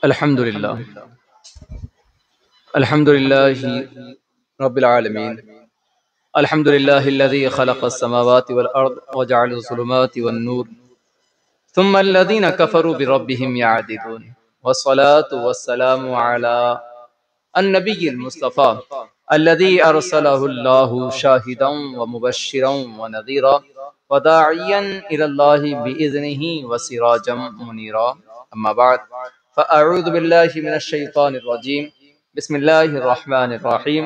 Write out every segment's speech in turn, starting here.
अल्हम्दुलिल्लाह अल्हम्दुलिल्लाहि रब्बिल आलमीन अल्हम्दुलिल्लाहिल्लज़ी खलक़स समावाति वल अर्द व जअलज़ ज़ुलुमाति वन नूर सुम्मल्लज़ीना कफ़रू बिरब्बिहिम यअदिलून वस्सलातु वस्सलामु अला अन्नबिय्यिल मुस्तफ़ा अल्लज़ी अरसलहुल्लाहु शाहिदन व मुबश्शिरन व नज़ीरा व दाइयन इलल्लाहि बिइज़्निहि व सिराजम मुनीरा। अम्मा बाद फ़अऊज़ु बिल्लाहि मिनश शैतानिर रजीम बिस्मिल्लाहिर रहमानिर रहीम।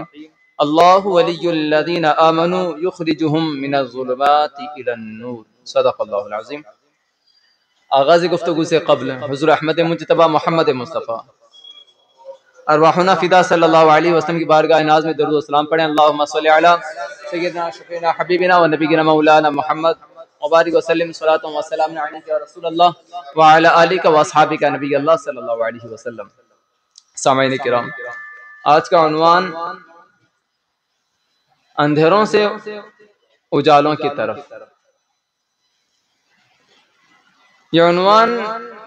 अल्लाहु वलियुल्लज़ीना आमनू युख़रिजुहुम मिनज़्ज़ुलुमाति इलन नूर। सदक़ल्लाहुल अज़ीम। आगाज़ गुफ्तगू से क़ब्ल हुज़ूर अहमद मुज्तबा मोहम्मद मुस्तफ़ा अरवाहुना फ़िदा सल्लल्लाहु अलैहि वसल्लम की बारगाह नाज़ में दरूद व सलाम पढ़ें। अल्लाहुम्मा सल्लि अला सय्यिदिना शफ़ीना हबीबिना व नबीना मौलाना मुहम्मद व बारिक व सल्लिम सलातन व सलाम अलैका या रसूलल्लाह व अला आलिका व अस्हाबिका नबी अल्लाह सल्लल्लाहु अलैहि वसल्लम। सामईन किराम, आज का उन्वान अंधेरों से उजालों की तरफ। यह उन्वान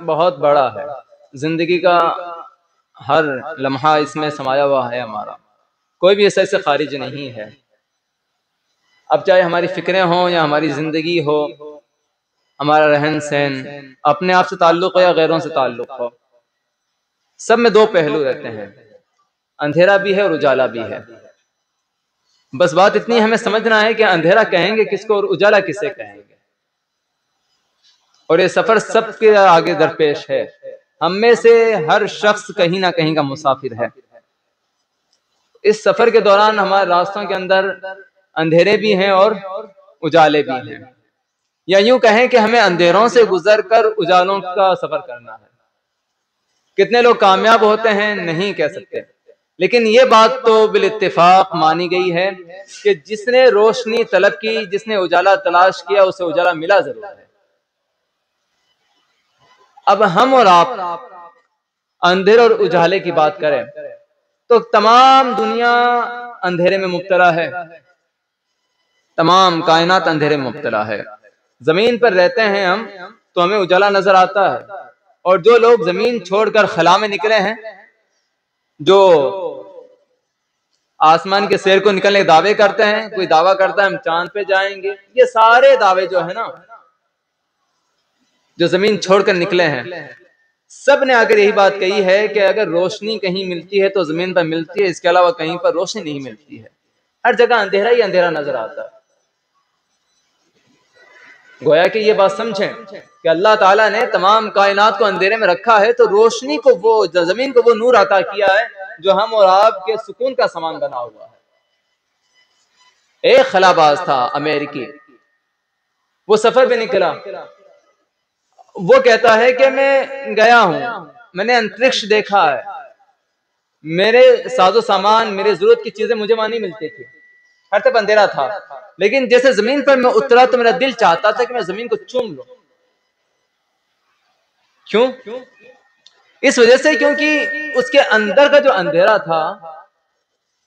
बहुत बड़ा है, जिंदगी का हर लम्हा इसमें समाया हुआ है। हमारा कोई भी ऐसे खारिज नहीं है। अब चाहे हमारी फिक्रें हों या हमारी जिंदगी हो, हमारा रहन सहन, अपने आप से ताल्लुक़ हो या गैरों से ताल्लुक़ हो, सब में दो पहलू रहते हैं, अंधेरा भी है और उजाला भी है। बस बात इतनी हमें समझना है कि अंधेरा कहेंगे किसको और उजाला किसे कहेंगे। और ये सफर सबके आगे दरपेश है। हम में से हर शख्स कहीं ना कहीं का मुसाफिर है। इस सफर के दौरान हमारे रास्तों के अंदर अंधेरे भी हैं और उजाले भी हैं, या यूं कहें कि हमें अंधेरों से गुजरकर उजालों का सफर करना है। कितने लोग कामयाब होते हैं नहीं कह सकते, लेकिन ये बात तो बिल इत्तिफाक मानी गई है कि जिसने रोशनी तलब की, जिसने उजाला तलाश किया, उसे उजाला मिला जरूर है। अब हम और आप अंधेरे और उजाले की बात करें तो तमाम दुनिया अंधेरे में मुब्तला है, तमाम कायनात अंधेरे में मुब्तला है। जमीन पर रहते हैं हम तो हमें उजाला नजर आता है, और जो लोग जमीन छोड़कर खला में निकले हैं, जो आसमान के सैर को निकलने के दावे करते हैं, कोई दावा करता है हम चांद पे जाएंगे, ये सारे दावे जो है ना, जो जमीन छोड़कर निकले हैं, सब ने आकर यही बात कही है कि अगर रोशनी कहीं मिलती है तो जमीन पर मिलती है, इसके अलावा कहीं पर रोशनी नहीं मिलती है। हर जगह अंधेरा ही अंधेरा नजर आता है। गोया कि ये बात समझें कि अल्लाह ताला ने तमाम कायनात को अंधेरे में रखा है, तो रोशनी को, वो जमीन को वो नूर अता किया है जो हम और आपके सुकून का सामान बना हुआ है। एक खलाबाज था अमेरिकी, वो सफर पे निकला। वो कहता है कि मैं गया हूं, मैंने अंतरिक्ष देखा है, मेरे साजो सामान, मेरे जरूरत की चीजें मुझे वहां नहीं मिलती थी, हर तरफ अंधेरा था। लेकिन जैसे जमीन पर मैं उतरा तो मेरा दिल चाहता था कि मैं जमीन को चूम लूं। क्यों? इस वजह से क्योंकि उसके अंदर का जो अंधेरा था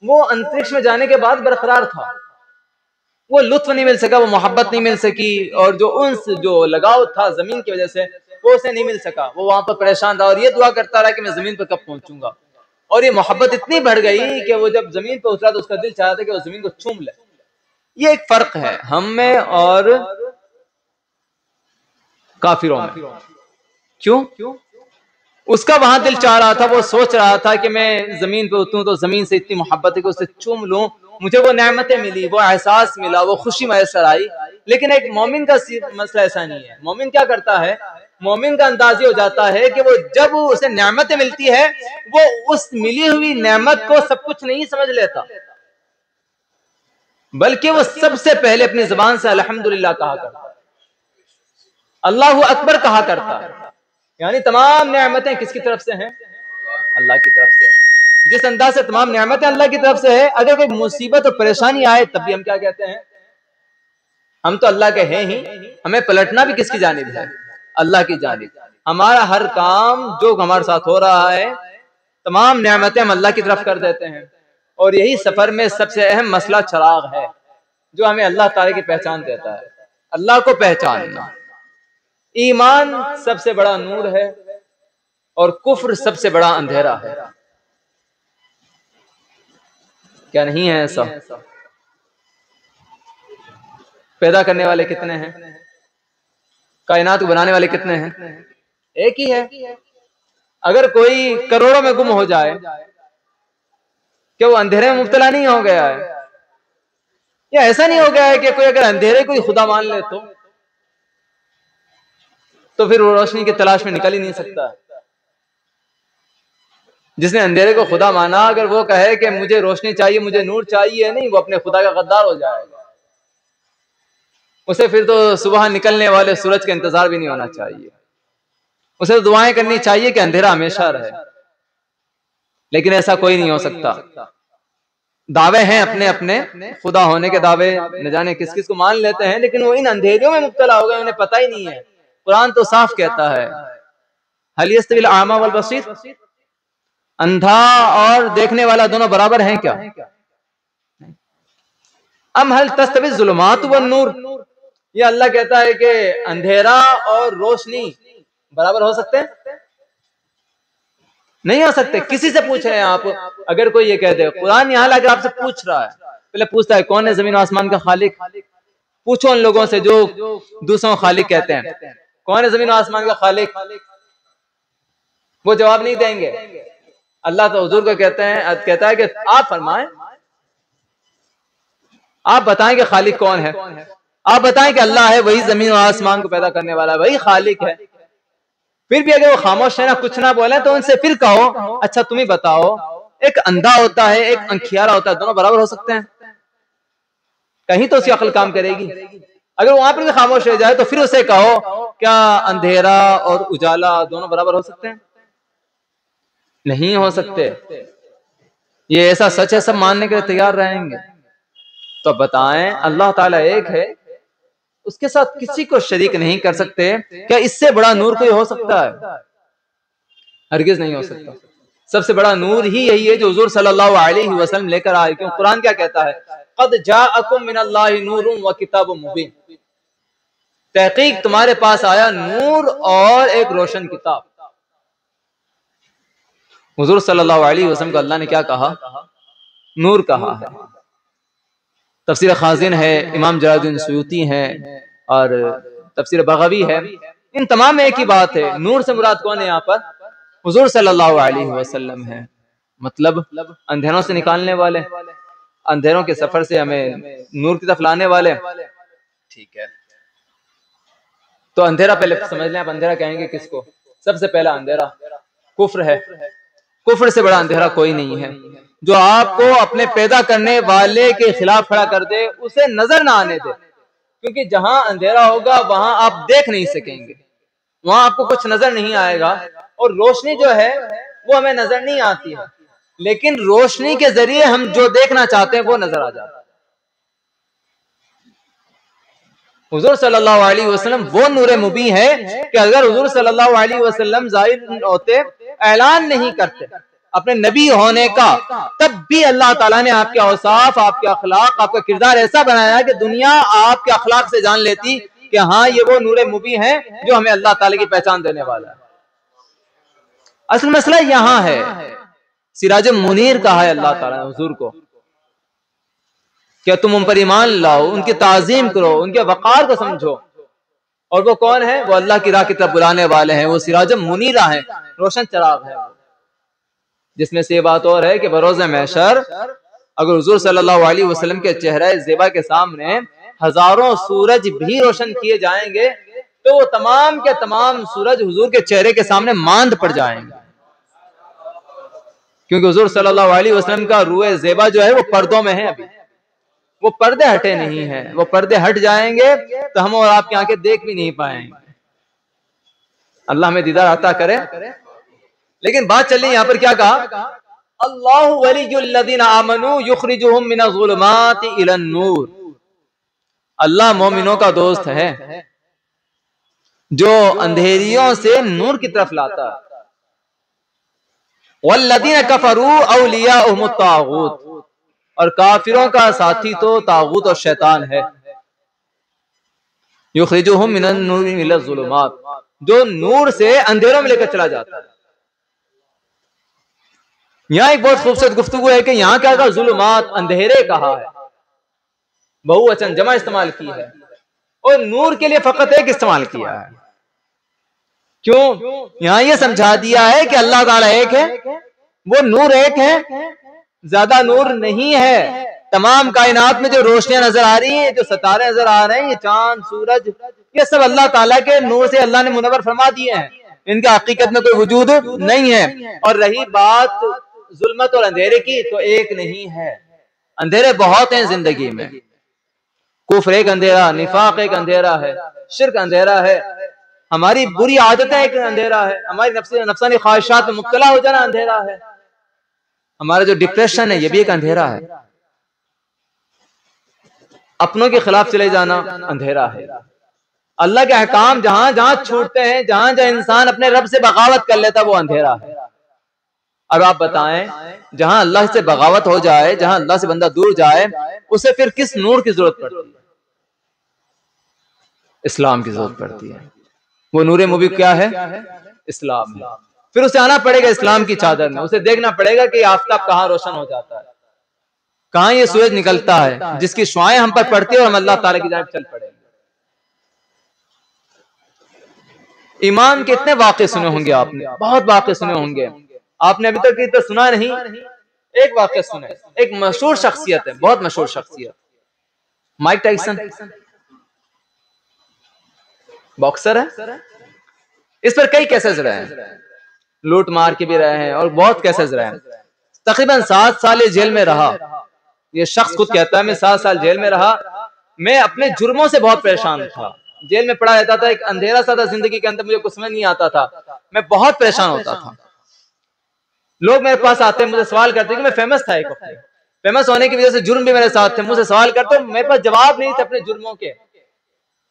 वो अंतरिक्ष में जाने के बाद बरकरार था। वो लुत्फ नहीं मिल सका, वो मोहब्बत नहीं मिल सकी, और जो उन्स, जो लगाव था जमीन की वजह से, वो उसे नहीं मिल सका। वो वहां पर परेशान था और ये दुआ करता रहा कि मैं जमीन पर कब पहुंचूंगा। और ये मोहब्बत इतनी बढ़ गई कि वो जब जमीन पर उतरा तो उसका दिल चाहता था कि वो जमीन को चूम ले। ये एक फर्क है हम में और काफिरों में। क्यों? उसका वहां दिल चाह रहा था, वो सोच रहा था कि मैं जमीन पे उतरूं तो जमीन से इतनी मोहब्बत है कि उसे चूम लूं, मुझे वो नेमतें मिली, वो एहसास मिला, वो खुशी मैसर आई। लेकिन एक मोमिन का मसला ऐसा नहीं है। मोमिन क्या करता है? मोमिन का अंदाज ये हो जाता है कि वो जब उसे नेमतें मिलती है, वो उस मिली हुई नेमत को सब कुछ नहीं समझ लेता, बल्कि वो सबसे पहले अपनी जुबान से अल्हम्दुलिल्लाह कहा करता है, अल्लाहु अकबर कहा करता है। यानी तमाम नेमतें किसकी तरफ से हैं? अल्लाह की तरफ से। जिस अंदाज से तमाम नेमतें अल्लाह की तरफ से है, अगर कोई मुसीबत और परेशानी आए तब भी हम क्या कहते हैं? हम तो अल्लाह के हैं ही, हमें पलटना भी किसकी जानिब है? अल्लाह की जानिब। हमारा हर काम जो हमारे साथ हो रहा है, तमाम नेमतें हम अल्लाह की तरफ कर देते हैं। और यही सफर में सबसे अहम मसला चिराग है, जो हमें अल्लाह ताला की पहचान देता है। अल्लाह को पहचानना, ईमान सबसे बड़ा नूर है, और कुफ्र सबसे बड़ा अंधेरा है। क्या नहीं है ऐसा? पैदा करने वाले कितने हैं? कायनात को बनाने वाले कितने हैं? एक ही है। अगर कोई करोड़ों में गुम हो जाए, क्या वो अंधेरे में मुब्तला नहीं हो गया है? या ऐसा नहीं हो गया है कि कोई अगर अंधेरे को ही खुदा मान ले तो फिर वो रोशनी की तलाश में निकल ही नहीं सकता। जिसने अंधेरे को खुदा माना, अगर वो कहे कि मुझे रोशनी चाहिए, मुझे नूर चाहिए, नहीं, वो अपने खुदा का गद्दार हो जाएगा। उसे फिर तो सुबह निकलने वाले सूरज का इंतजार भी नहीं होना चाहिए। उसे तो दुआएं करनी चाहिए कि अंधेरा हमेशा रहे। लेकिन ऐसा कोई नहीं हो सकता। दावे हैं अपने अपने, खुदा होने के दावे न जाने किस किस को मान लेते हैं, लेकिन वो इन अंधेरियों में मुब्तला हो गए, उन्हें पता ही नहीं है। कुरान तो साफ कहता है, हल यस्तविल आमा वल बसीर, अंधा और देखने वाला दोनों बराबर हैं क्या? अम हल तस्तवी ज़ुलुमात वन नूर, ये अल्लाह कहता है कि अंधेरा और रोशनी बराबर हो सकते हैं? नहीं हो सकते। किसी से पूछ रहे हैं आप, अगर कोई ये कह दे, कुरान यहां लाकर आपसे पूछ रहा है, पहले पूछता है कौन है जमीन आसमान का खालिक? पूछो उन लोगों से जो दूसरों खालिक कहते हैं, कौन है जमीन आसमान का खालिक? वो जवाब नहीं देंगे। अल्लाह तो हुजूर को कहता है कि आप फरमाएं, आप बताएं कि खालिक कौन है। आप बताएं कि अल्लाह है, वही जमीन और आसमान को पैदा करने वाला है, वही खालिक है। फिर भी अगर वो खामोश है ना, कुछ ना बोले, तो उनसे फिर कहो, अच्छा तुम ही बताओ, एक अंधा होता है, एक अंखियारा होता है, दोनों बराबर हो सकते हैं? कहीं तो उसकी अक्ल काम करेगी। अगर वहां पर भी खामोश रह जाए तो फिर उसे कहो, क्या अंधेरा और उजाला दोनों बराबर हो सकते हैं? नहीं हो सकते। ये ऐसा सच है, सब मानने के लिए तैयार रहेंगे। तो बताएं, अल्लाह ताला एक है, उसके साथ किसी को शरीक नहीं कर सकते। क्या इससे बड़ा नूर कोई हो सकता है? हरगिज नहीं हो सकता। सबसे बड़ा नूर ही यही है जो हुजूर सल्लल्लाहु अलैहि वसल्लम लेकर आए। क्यों? कुरान क्या कहता है, क़द जाअकुम मिनल्लाहि नूरुन व किताबुम मुबीन, तहकीक तुम्हारे पास आया नूर और एक रोशन किताब। हुजूर सल्लल्लाहु अलैहि वसल्लम को अल्लाह ने क्या कहा? नूर कहा है। तफसीर खाजिन है, इमाम जलालुद्दीन सुयूती है, और तफसीर बग़वी है। इन तमाम में एक ही बात है, नूर से मुराद कौन है यहाँ पर? हुजूर सल्लल्लाहु अलैहि वसल्लम है। मतलब अंधेरों से निकालने वाले, अंधेरों के सफर से हमें नूर की तरफ लाने वाले। ठीक है, तो अंधेरा पहले समझ लें आप। अंधेरा कहेंगे किसको? सबसे पहला अंधेरा कुफ्र है। कुफ्र से बड़ा अंधेरा कोई नहीं है। जो आपको अपने पैदा करने वाले के खिलाफ खड़ा कर दे, उसे नजर ना आने दे। क्योंकि जहां अंधेरा होगा वहां आप देख नहीं सकेंगे, वहां आपको कुछ नजर नहीं आएगा। और रोशनी जो है वो हमें नजर नहीं आती है, लेकिन रोशनी के जरिए हम जो देखना चाहते हैं वो नजर आ जाता है। हुजूर सल्लल्लाहु अलैहि वसल्लम वो नूरे मुबी है कि अगर हुजूर सल्लल्लाहु अलैहि वसल्लम ज़ाहिर होते, ऐलान नहीं करते अपने नबी होने का, तब भी अल्लाह ताला ने आपके औसाफ, आपके अखलाक, आपका किरदार ऐसा बनाया कि दुनिया आपके अखलाक से जान लेती कि हाँ, ये वो नूरे मुबी है जो हमें अल्लाह ताला की पहचान देने वाला है। असल मसला यहां है। सिराज मुनीर कहा है अल्लाह ताला ने हुजूर को, क्या तुम उन पर ईमान लाओ, उनकी ताजीम करो, उनके वक़ार को समझो। और वो कौन है? वो अल्लाह की राह की तरफ बुलाने वाले हैं, वो सिराज मुनीरा है, रोशन चराग है। जिसमें से ये बात और है कि बरोज़े महशर अगर हुजूर सल्लल्लाहु अलैहि वसल्लम के चेहरे ज़ेबा के सामने हजारों सूरज भी रोशन किए जाएंगे, तो वो तमाम के तमाम सूरज हुजूर के चेहरे के सामने मांद पड़ जाएंगे। क्योंकि हुजूर सल्लल्लाहु अलैहि वसल्लम का रूए ज़ेबा जो है वो पर्दों में है, अभी वो पर्दे हटे नहीं है। वो पर्दे हट जाएंगे तो हम और आपकी आंखें देख भी नहीं पाएंगे। अल्लाह हमें दीदार अता करे। लेकिन बात चल रही यहां पर क्या कहा? अल्लाहु वलियुल्लज़ीना आमनू युखरिजुहुम मिनज़्ज़ुलुमाति इलन-नूर, अल्लाह मोमिनों का दोस्त है जो अंधेरियों से नूर की तरफ लाता है। वल्लज़ीना कफरू औलियाउहुमुत तागूत, और काफिरों का साथी तो तागूत और शैतान है। युखरिजुहुम मिनन नूरि इलज़्ज़ुलुमात, जो नूर से अंधेरों में लेकर चला जाता है। यहाँ एक बहुत खूबसूरत गुफ्तगू है कि यहाँ क्या कहा, जुल्मात अंधेरे कहा है, बहुवचन जमा इस्तेमाल की है, और नूर के लिए फकत एक इस्तेमाल किया है। क्यों? यहाँ ये समझा दिया है कि अल्लाह ताला एक है, वो नूर एक है, ज्यादा नूर नहीं है। तमाम कायनात में जो रोशनियां नजर आ रही हैं, जो सितारे नजर आ रहे हैं, ये चांद सूरज, ये सब अल्लाह ताला के नूर से अल्लाह ने मुनव्वर फरमा दिए हैं, इनका हकीकत में कोई वजूद नहीं है। और रही बात जुल्मत और अंधेरे की, तो एक नहीं है, अंधेरे बहुत हैं जिंदगी में। कुफ्र एक अंधेरा, निफाक एक अंधेरा है, शिर्क अंधेरा है, हमारी बुरी आदतें एक अंधेरा है, हमारी नफसानी ख्वाहिशात में मुब्तला हो जाना अंधेरा है, हमारा जो डिप्रेशन है ये भी एक अंधेरा है, अपनों के खिलाफ चले जाना अंधेरा है। अल्लाह के अहकाम जहां जहां छूटते हैं, जहां जहां इंसान अपने रब से बगावत कर लेता है, वो अंधेरा है। अब आप बताएं, जहां अल्लाह से बगावत हो जाए, जहां अल्लाह से बंदा दूर जाए, उसे फिर किस नूर की जरूरत पड़ती है? इस्लाम की जरूरत पड़ती है। वो नूरे मुबीन क्या है? इस्लाम है। फिर उसे आना पड़ेगा इस्लाम की चादर में, उसे देखना पड़ेगा कि आफ्ताब कहां रोशन हो जाता है, कहां ये सूरज निकलता है, जिसकी शुआएं हम पर पड़ती है और हम अल्लाह ताला की जानिब चल पड़ेंगे। ईमान के इतने वाक़े सुने होंगे आपने, बहुत वाक़े सुने होंगे, आपने अभी तक तो सुना नहीं। एक वाक़या सुने, एक मशहूर शख्सियत है, बहुत मशहूर शख्सियत, माइक टाइसन, बॉक्सर है। इस पर कई केसेस रहे हैं, लूट मार के भी रहे हैं और बहुत केसेस रहे हैं। तकरीबन 7 साल ये जेल में रहा। ये शख्स खुद कहता है मैं 7 साल जेल में रहा, मैं अपने जुर्मों से बहुत परेशान था, जेल में पड़ा रहता था, एक अंधेरा सा था जिंदगी के अंदर, मुझे कुछ समझ नहीं आता था, मैं बहुत परेशान होता था। लोग मेरे पास आते, मुझे सवाल करते कि मैं फेमस था, एक वक्त फेमस होने की वजह से जुर्म भी मेरे साथ थे, मुझे सवाल करते, मेरे पास जवाब नहीं थे अपने जुर्मों के,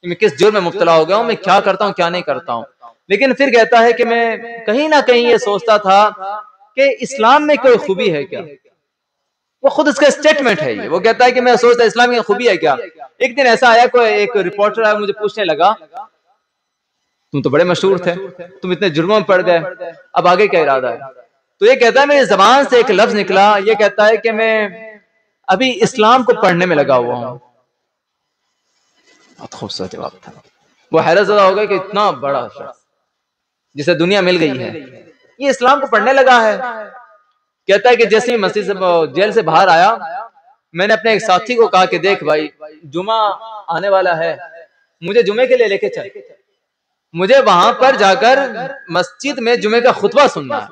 मैं किस जुर्म में मुब्तला हो गया हूं, मैं क्या करता हूं क्या नहीं करता हूं। लेकिन फिर कहता है कि मैं कहीं ना कहीं ये सोचता था कि इस्लाम में कोई खूबी है क्या, वो खुद उसका स्टेटमेंट है ये, वो कहता है कि मैं सोचता इस्लाम में खूबी है क्या। एक दिन ऐसा आया, कोई एक रिपोर्टर आया, मुझे पूछने लगा तुम तो बड़े मशहूर थे, तुम इतने जुर्मों में पड़ गए, अब आगे क्या इरादा है? तो ये कहता है मेरी जबान से एक लफ्ज निकला, ये कहता है कि मैं अभी इस्लाम को पढ़ने में लगा हुआ हूं। बहुत खूबसूरत जवाब था। वो हैरत ज़दा हो गया कि इतना बड़ा शख्स जिसे दुनिया मिल गई है, ये इस्लाम को पढ़ने लगा है। कहता है कि जैसे ही मस्जिद से, जेल से बाहर आया, मैंने अपने एक साथी को कहा कि देख भाई, जुमा आने वाला है, मुझे जुमे के लिए लेके चल, मुझे वहां पर जाकर मस्जिद में जुमे का खुतबा सुनना है।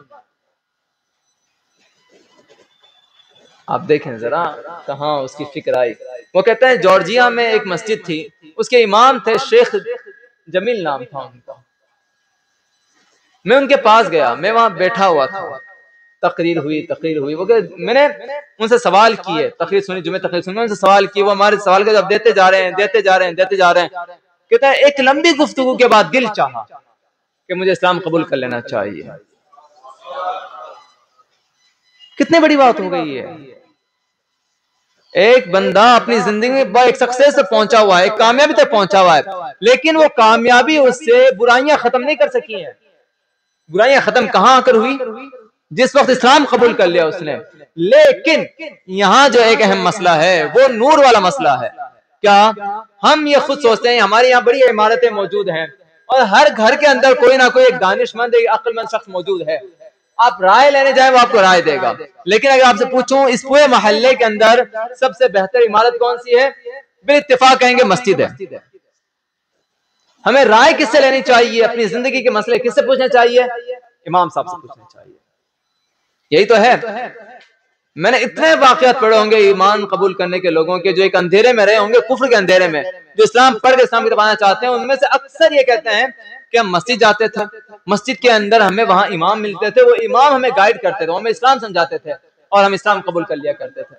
आप देखें जरा कहाँ उसकी फिक्र आई। वो कहते हैं जॉर्जिया में एक मस्जिद थी, उसके इमाम थे शेख जमील नाम था उनका। मैं उनके पास गया, मैं वहां बैठा हुआ था, तकरीर हुई। वो मैंने उनसे सवाल किए, तकरीर सुनी, जुमे तकरीर सुनी, उनसे सवाल किए, वो हमारे सवाल का जवाब देते जा रहे हैं। कहता है एक लंबी गुफ्तगू के बाद दिल चाहा कि मुझे इस्लाम कबूल कर लेना चाहिए। कितनी बड़ी बात हो गई है। एक बंदा अपनी जिंदगी में एक सक्सेस से पहुंचा हुआ है, एक कामयाबी तक पहुंचा हुआ है, लेकिन वो कामयाबी उससे बुराइयां खत्म नहीं कर सकी हैं। बुराइयां खत्म कहां आकर हुई? जिस वक्त इस्लाम कबूल कर लिया उसने। लेकिन यहां जो एक अहम मसला है वो नूर वाला मसला है। क्या हम ये खुद सोचते हैं हमारे यहाँ बड़ी इमारतें मौजूद हैं और हर घर के अंदर कोई ना कोई एक दानिशमंद, एक अक्लमंद शख्स मौजूद है, आप राय लेने जाए वो आपको राय देगा। लेकिन अगर आपसे पूछूं इस पूरे मोहल्ले के अंदर सबसे बेहतर इमारत कौन सी है, बेइत्तेफाक कहेंगे मस्जिद है। हमें राय किससे लेनी चाहिए, अपनी जिंदगी के मसले किससे पूछने चाहिए? इमाम साहब से पूछने चाहिए। यही तो है। मैंने इतने वाकयात पढ़े होंगे ईमान कबूल करने के लोगों के, जो एक अंधेरे में रहे होंगे, कुफ्र के अंधेरे में, जो इस्लाम पढ़ के इस्लाम की तरफ आना चाहते हैं, उनमें से अक्सर ये कहते हैं कि हम मस्जिद जाते थे, मस्जिद के अंदर हमें वहां इमाम मिलते थे, वो इमाम हमें गाइड करते थे, हमें इस्लाम समझाते थे और हम इस्लाम कबूल कर लिया करते थे।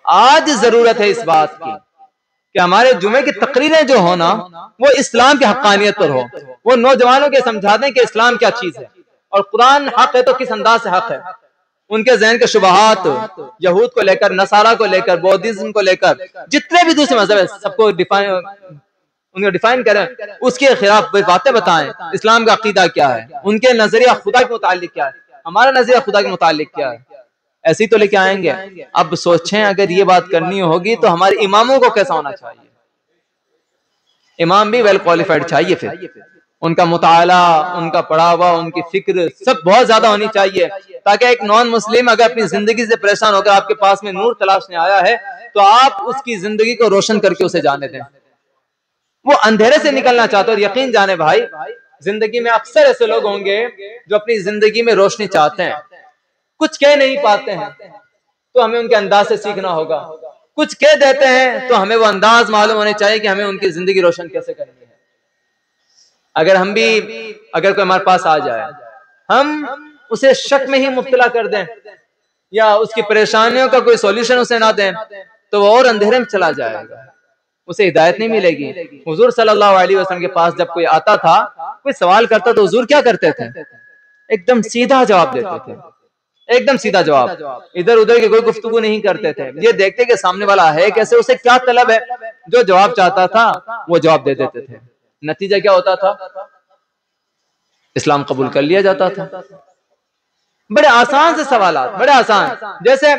आज जरूरत है इस बात की कि हमारे जुमे की तकरीरें जो हो ना, वो इस्लाम की हक्कानियत पर हो, वो नौजवानों के समझा दें कि इस्लाम क्या चीज है और कुरान हक है तो किस अंदाज से हक है। उनके जहन के शुबहात यहूद को लेकर, नसारा को लेकर, बौद्धिज्म को लेकर, जितने भी दूसरे मजहब है, सबको उनको डिफाइन करें, उसके खिलाफ बातें बताएं। इस्लाम का अकीदा क्या है, उनके नजरिया खुदा के मुतालिक क्या है, हमारा नजरिया खुदा के मुतालिक क्या है, ऐसी तो लेके आएंगे। अब सोचें अगर ये बात करनी होगी तो हमारे इमामों को कैसा होना चाहिए। इमाम भी वेल क्वालिफाइड चाहिए, फिर उनका मुताला, उनका पढ़ा हुआ, उनकी फिक्र सब बहुत ज्यादा होनी चाहिए, ताकि एक नॉन मुस्लिम अगर अपनी जिंदगी से परेशान होकर आपके पास में नूर तलाशने आया है तो आप उसकी जिंदगी को रोशन करके उसे जाने दें। वो अंधेरे से निकलना चाहते हो, यकीन जाने भाई जिंदगी में अक्सर ऐसे लोग होंगे जो अपनी जिंदगी में रोशनी चाहते हैं, कुछ कह नहीं पाते हैं तो हमें उनके अंदाज से सीखना होगा, कुछ कह देते हैं तो हमें वो अंदाज मालूम होने चाहिए कि हमें उनकी जिंदगी रोशन कैसे करनी है। अगर हम भी, अगर कोई हमारे पास आ जाए, हम उसे शक में ही मुब्तला कर दें या उसकी परेशानियों का कोई सॉल्यूशन उसे ना दें तो वो और अंधेरे में चला जाएगा, उसे हिदायत नहीं मिलेगी। हुजूर सल्लल्लाहु अलैहि वसल्लम के पास जब कोई आता था, कोई सवाल करता तो हुजूर क्या करते थे, एकदम सीधा जवाब देते थे, एकदम सीधा जवाब, इधर उधर की कोई गुफ्तगू नहीं करते थे। ये देखते कि सामने वाला है कैसे, उसे क्या तलब है, जो जवाब चाहता था वो जवाब दे देते थे। नतीजा क्या होता था, इस्लाम कबूल कर लिया जाता था। बड़े आसान से सवाल, बड़े आसान, जैसे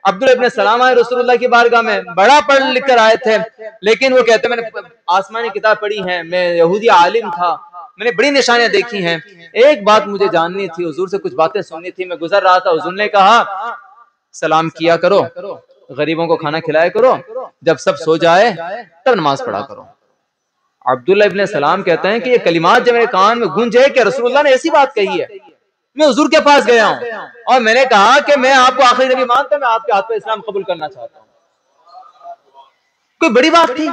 अब्दुल इब्न सलाम आए रसूलुल्लाह की बारगाह में, बड़ा पढ़ लिख कर आए थे, लेकिन वो कहते मैंने आसमानी किताब पढ़ी है, मैं यहूदी आलिम था, मैंने बड़ी निशानियां देखी हैं, एक बात मुझे जाननी थी, हुजूर से कुछ बातें सुननी थी, मैं गुजर रहा था, हुजूर ने कहा सलाम किया करो, गरीबों को खाना खिलाया करो, जब सब सो जाए तब नमाज पढ़ा करो। अब्दुल्ला इब्न सलाम कहते हैं कि ये कलिमात जब मेरे कान में गूंजे कि रसूलुल्लाह ने ऐसी बात कही है, मैं हुजूर के पास गया हूं और मैंने कहा कि मैं आपको आखिरी नबी मानता हूं, मैं आपके हाथ पे इस्लाम कबूल करना चाहता हूं। कोई बड़ी बात थी,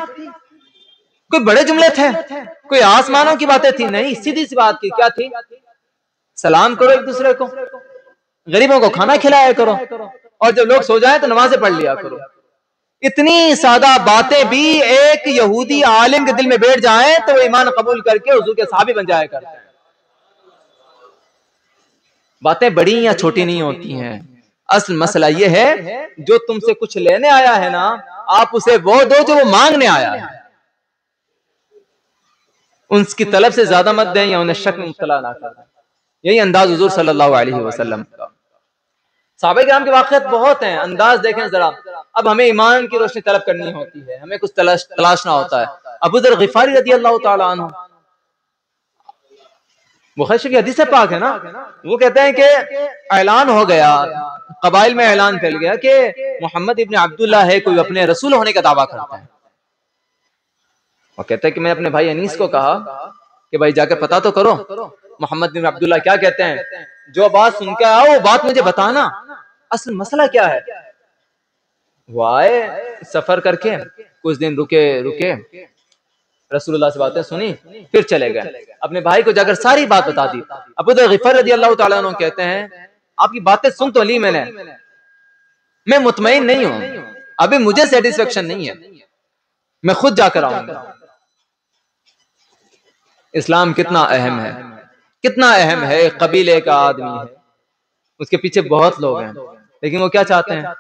कोई बड़े जुमले थे, कोई आसमानों की बातें थी, नहीं, सीधी सी बात थी। क्या थी, सलाम करो एक दूसरे को, गरीबों को खाना खिलाया करो, और जब लोग सो जाए तो नमाजें पढ़ लिया करो। इतनी सादा बातें भी एक यहूदी आलिम के दिल में बैठ जाए तो वो ईमान कबूल करके हुजूर के सहाबी बन जाया करते हैं। बातें बड़ी या छोटी नहीं होती हैं, असल मसला ये है जो तुमसे कुछ लेने आया है ना, आप उसे वो दो जो वो मांगने आया है, उनकी तलब से ज्यादा मत दें या उन्हें शक में मुब्तला ना कर दें। यही अंदाज हुजूर सल्लल्लाहु अलैहि वसल्लम का। सहाबा किराम के वाक़यात बहुत हैं, अंदाज देखें जरा। अब हमें ईमान की रोशनी तलब करनी होती है, हमें कुछ तलाशना होता है। अबू ज़र ग़िफ़ारी रज़ी अल्लाह तआला अन्हु, बुखारी शरीफ की हदीस पाक है ना, वो कहते हैं कि ऐलान हो गया, कबाइल में ऐलान फैल गया कि मोहम्मद इब्न अब्दुल्लाह है, कोई अपने रसूल होने का दावा करता है। और कहते हैं कि मैं अपने भाई अनीस को कहा कि भाई जाकर पता तो करो मोहम्मद बिन अब्दुल्लाह क्या कहते हैं, जो बात सुन के आओ वो बात मुझे बताना, असल मसला क्या है। वो आए सफर करके, कुछ दिन रुके रसूलुल्लाह से बातें सुनी, फिर चले गए, अपने भाई को जाकर सारी बात बता दी। अबू ज़र ग़िफ़ारी रज़ी अल्लाह तआला अन्हु कहते हैं आपकी बातें सुन तो ली मैंने, मैं मुतमईन नहीं हूं, अभी मुझे सेटिस्फेक्शन नहीं है, मैं खुद जाकर आऊंगा। इस्लाम कितना अहम है, कितना अहम है। कबीले का आदमी है, उसके पीछे बहुत लोग हैं, लेकिन वो क्या चाहते हैं,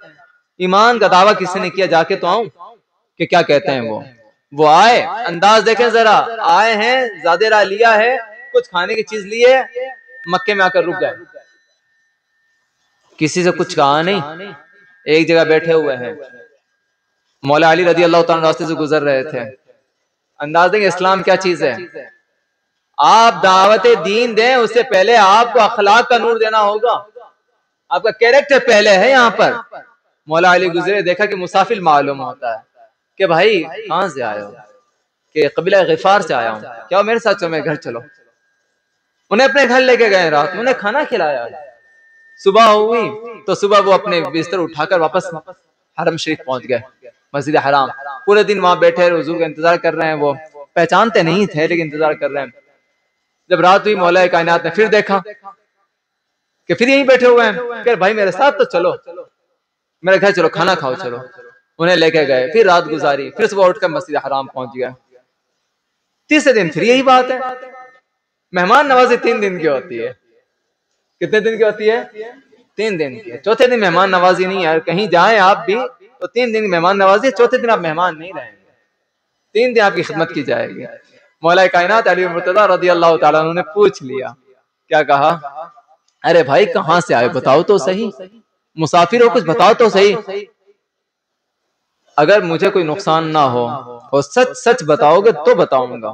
ईमान का दावा किसी ने किया, जाके तो आऊं कि क्या कहते हैं वो आए, अंदाज देखें जरा, आए हैं, ज़्यादा राह लिया है, कुछ खाने की चीज लिए, मक्के में आकर रुक गए, किसी से कुछ कहा नहीं, एक जगह बैठे हुए हैं। मौला अली रज़ी अल्लाह तआला रास्ते से गुजर रहे थे। अंदाज देंगे इस्लाम क्या चीज है। आप दावत दीन दें उससे पहले आपको अखलाक का नूर देना होगा, आपका कैरेक्टर पहले है। यहाँ पर मौला अली गुजरे, देखा कि मुसाफिर मालूम होता है कि भाई कहाँ से आए हो, कि कबीला ग़िफ़ार से आया हूँ, क्या मेरे साथ चलो, मेरे घर चलो। उन्हें अपने घर लेके गए, रात में उन्हें खाना खिलाया। सुबह हुई तो सुबह वो अपने बिस्तर उठाकर वापस हरम शरीफ पहुंच गए, मस्जिद हराम। पूरे दिन वहां बैठे हुजूर का इंतजार कर रहे हैं, वो पहचानते नहीं थे लेकिन इंतजार कर रहे हैं। जब रात हुई मौला कायनात ने फिर देखा कि फिर यहीं बैठे हुए हैं, कह भाई मेरे साथ तो चलो, मेरे घर चलो, खाना खाओ चलो। उन्हें लेके गए, फिर रात गुजारी, फिर सुबह उठकर मस्जिद हराम पहुंच गया। तीसरे दिन फिर यही बात है। मेहमान नवाजी 3 दिन की होती है। कितने दिन की होती है? 3 दिन की। चौथे दिन मेहमान नवाजी नहीं है, कहीं जाएं आप भी तो 3 दिन मेहमान नवाजी, चौथे दिन आप मेहमान नहीं रहेंगे, 3 दिन आपकी खिदमत की जाएगी। मौला कायनात अली मुर्तज़ा रज़ी अल्लाह तआला अन्हु ने पूछ लिया, क्या कहा, अरे भाई कहाँ से आए बताओ तो सही, मुसाफिर हो कुछ बताओ तो सही। अगर मुझे कोई नुकसान ना हो और सच सच बताओगे तो बताऊंगा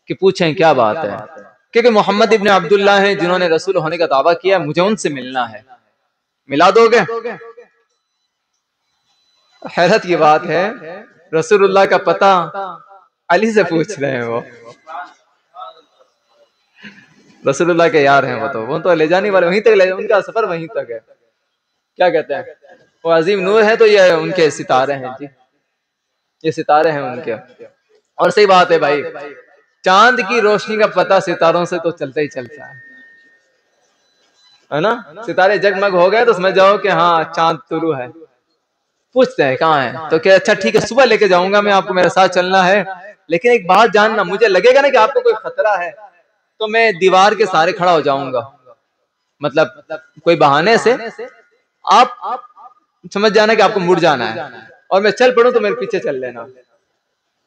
कि पूछें क्या बात है, क्योंकि मोहम्मद इब्न अब्दुल्ला हैं जिन्होंने रसूल होने का दावा किया, मुझे उनसे मिलना है, मिला दोगे? हैरत की बात है, रसूलुल्लाह का पता अली से पूछ रहे हैं वो, रसूलुल्लाह के यार हैं वो तो ले जाने वाले वहीं तक ले, उनका सफर वहीं तक है। क्या कहते हैं वो अजीम नूर है, तो ये उनके सितारे हैं जी, ये सितारे हैं उनके। और सही बात है भाई, चांद की रोशनी का पता सितारों से तो चलता ही चलता है ना। सितारे जगमग हो गए तो समझ जाओ कि हाँ चांद तुलू है। पूछते हैं कहाँ है, तो क्या अच्छा ठीक है सुबह लेके जाऊंगा मैं आपको, मेरे साथ चलना है, लेकिन एक बात जानना, मुझे लगेगा ना कि आपको कोई खतरा है तो मैं दीवार के सहारे खड़ा हो जाऊंगा, मतलब कोई बहाने से आप समझ जाना कि आपको मुड़ जाना है, और मैं चल पड़ूं तो मेरे पीछे चल लेना।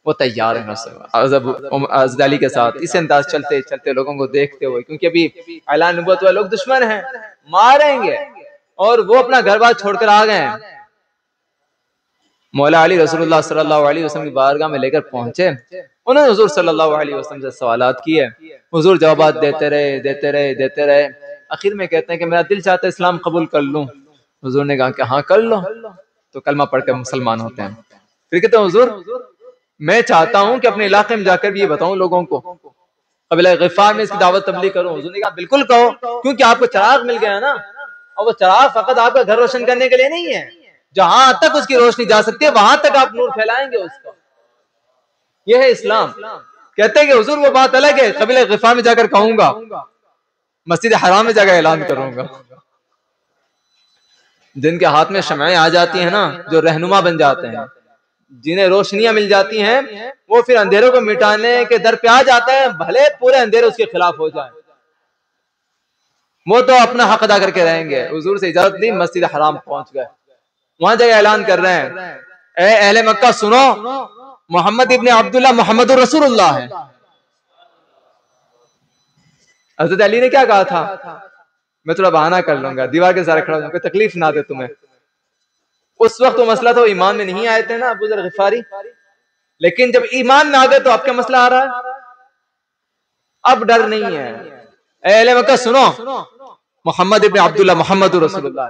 वो तैयार है अज़द अली के साथ इस अंदाज चलते चलते लोगों को देखते हुए, क्योंकि अभी ऐलान नबूवत वाले लोग दुश्मन हैं, मारेंगे, और वो अपना घर बार छोड़कर आ गए हैं। मौला अली रसूलुल्लाह सल्लल्लाहु अलैहि वसल्लम की बारगाह में लेकर पहुंचे, उन्होंने हुजूर सल्लल्लाहु अलैहि वसल्लम से सवालात किए, हुजूर जवाब देते रहे देते रहे देते रहे, आखिर में कहते हैं कि मेरा दिल चाहता है इस्लाम कबूल कर लूं। हुजूर ने कहा कि हाँ कर लो, तो कलमा पढ़कर मुसलमान होते हैं। फिर कहते हैं हुजूर मैं चाहता हूं कि अपने इलाके में जाकर भी ये बताऊं लोगों को, कबीला गिफार में इसकी दावत तबलीग करूं। हुजूर ने कहा बिल्कुल कहो, क्योंकि आपको चिराग मिल गया ना, और वो चिराग फकत आपका घर रोशन करने के लिए नहीं है, जहां तक उसकी रोशनी जा सकती है वहां तक आप नूर फैलाएंगे उसका, यह है इस्लाम। कहते हैं कि हुजूर वो बात अलग है, कबीला गिफार में जाकर कहूंगा, मस्जिद हराम में जाकर ऐलान करूंगा। जिनके हाथ में शमएं आ जाती है ना, जो रहनुमा बन जाते हैं, जिन्हें रोशनियां मिल जाती हैं, वो फिर अंधेरों को मिटाने के दर पे आ जाता है, भले पूरे अंधेरे उसके खिलाफ हो जाए, वो तो अपना हक अदा करके रहेंगे। हुजूर से इजाजत दी, मस्जिद हराम पहुंच गए, वहां जाकर ऐलान कर रहे हैं, ए अहले मक्का सुनो, मोहम्मद इब्ने अब्दुल्ला मोहम्मद रसूलुल्लाह है। हज़रत अली ने क्या कहा था, मैं थोड़ा बहाना कर लूंगा, दीवार के सारे खड़ा होऊंगा, तकलीफ ना दे तुम्हें। उस वक्त वो मसला था, वो ईमान में नहीं आए थे ना अबू ज़र गिफारी, लेकिन जब ईमान में आ गए तो अब क्या मसला आ रहा है, अब डर नहीं है। अहले मक्का सुनो, मोहम्मद इब्ने अब्दुल्ला मोहम्मद रसूलुल्लाह।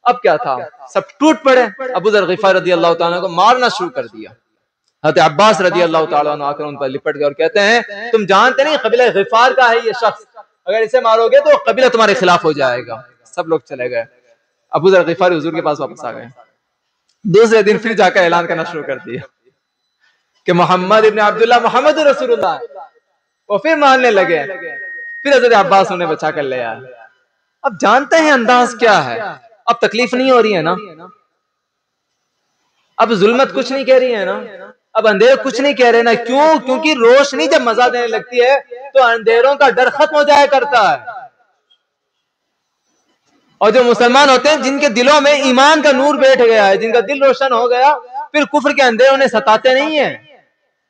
अब क्या था, सब टूट पड़े, अबू ज़र गिफारी रज़ी अल्लाह तआला को मारना शुरू कर दिया। हज़रत अब्बास रज़ी अल्लाह तआला अन्हु आकर उन पर लिपट गए और कहते हैं तुम जानते नहीं कबीला गिफार का है ये शख्स, अगर इसे मारोगे तो कबीला तुम्हारे खिलाफ हो जाएगा। सब लोग चले गए, अबू ज़र गिफारी हुजूर के पास वापस आ गए। दूसरे दिन फिर जाकर ऐलान करना शुरू कर दिया कि मोहम्मद इब्ने अब्दुल्ला मोहम्मद रसूलुल्लाह। वो फिर मानने लगे, फिर हज़रत अब्बास उन्हें बचा कर ले आए। अब जानते हैं अंदाज क्या है, अब तकलीफ नहीं हो रही है ना, अब जुल्मत कुछ नहीं कह रही है ना, अब अंधेरे कुछ नहीं कह रहे ना। क्यों? क्योंकि रोशनी जब मजा देने लगती है तो अंधेरों का डर खत्म हो जाया करता है। और जो मुसलमान होते हैं जिनके दिलों में ईमान का नूर बैठ गया है, जिनका दिल रोशन हो गया, फिर कुफ्र के अंधेरे उन्हें सताते नहीं है।